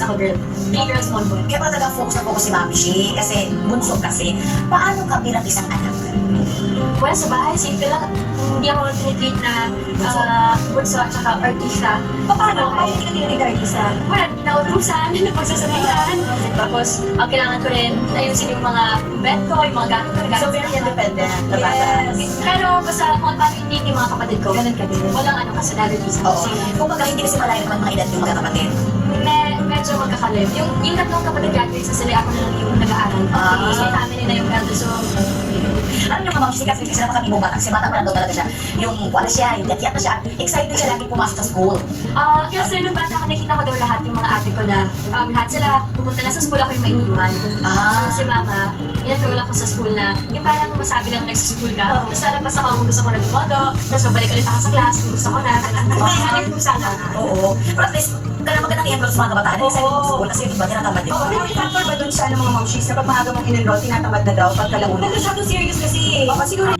ako girl. 3 girls, 1 boy. Kaya pala talaga focus si Mami Shi, kasi bunso kasi. Paano ka bilang isang anak? Well, sa bahay, simple lang. Hindi ako tinitreat na bunso at saka artista. Paano? Paano hindi ka tinitreat na artista? Well, nautusan, napagsasabihan. Tapos, ang kailangan ko rin, ayusin yung mga bed ko, yung mga gamit ko. So, very independent na bata. Pero basta kung paano hindi yung mga kapatid ko, ganun ka din. Walang kasadality sa Oo. Kung baga, hindi kasi malayo naman mga edad yung mga kapatid. medyo magkakalim. Yung tatlong kapatid graduate sa sila, ako na lang yung nag-aaral. So, family na yung elder. So, alam niyo Ma'am Shi, kasi hindi sila makabibong bata. Kasi bata pa lang daw talaga siya. Yung wala siya, yung yat na siya. Excited siya lagi pumasok sa school. kasi nung bata ako, nakita ko daw lahat yung mga ate ko na lahat sila pumunta na sa school, ako yung maiiwan. So, si mama, inatulog ako sa school na yung parang masabi lang nag-school ka. Tapos lalabas ako kung gusto ko na lumodo. Tapos mabalik ulit ako sa class kung gusto ko na. Hanip ko sana. Oo. Pero at least, magandang i-enroll sa mga kabataan. Excited sa school kasi iba tinatamad din. May factor ba dun sa mga Ma'am Shi, na pag maaga mong in-enroll, tinatamad na daw pagkalauna? Huwag masyadong serious kasi. Siguro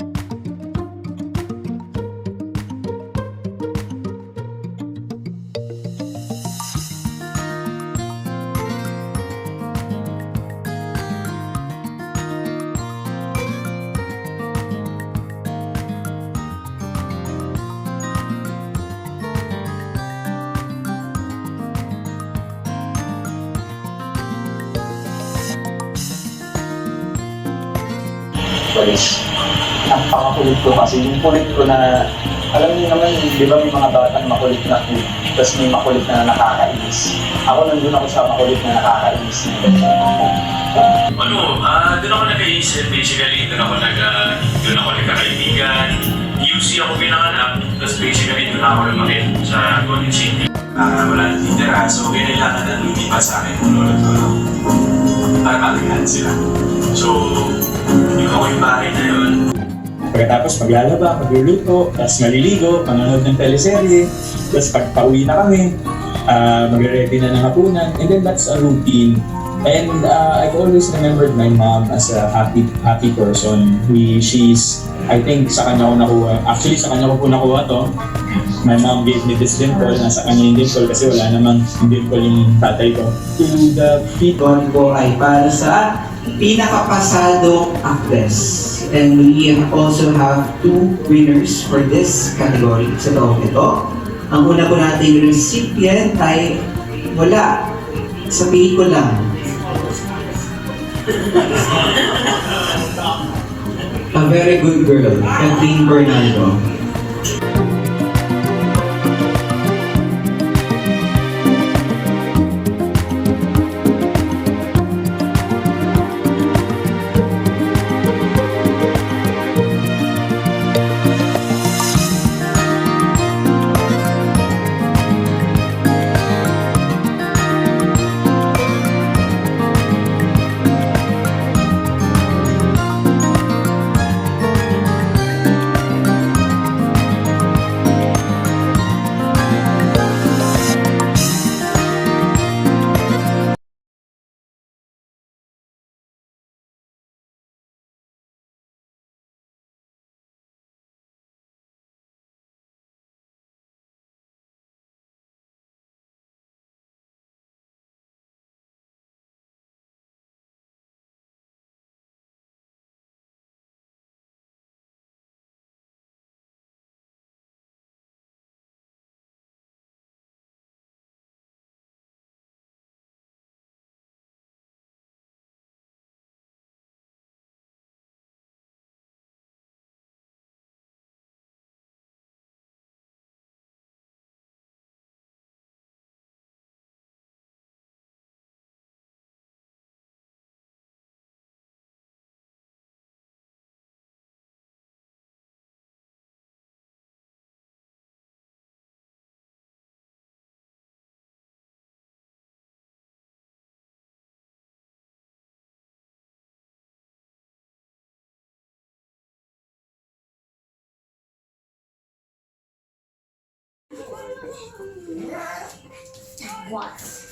Guys, napakakulit ko kasi yung kulit ko na, alam niyo naman, di ba may mga batang makulit na cute, tapos may makulit na nakakainis. Ako nandun ako sa makulit na nakakainis. Doon ako nag-iisip, basically, doon ako nagkakaibigan. UC ako pinanganak, tapos basically doon ako lumaki sa Golden City. Wala nang titira, so kailangan na lumipas sa akin kung lolo ko. Para malihan sila. So, yung ako yung bahay na yun. Pagkatapos maglalaba, magluluto, tapos maliligo, manonood ng teleserye, tapos pag pauwi na kami, magre-ready na ng hapunan, and then that's a routine. And I've always remembered my mom as a happy person. She's, I think, sa kanya ko nakuha. Actually, sa kanya ko po nakuha to. My mom gave me this dimple. Nasa kanya yung dimple kasi wala namang dimple yung tatay ko. To the people. Po ay para sa pinakapasadong actress. And we also have 2 winners for this category sa taong ito. Ang una po nating recipient ay wala sa pelikula. A Very Good Girl, Kathleen Bernardo. What?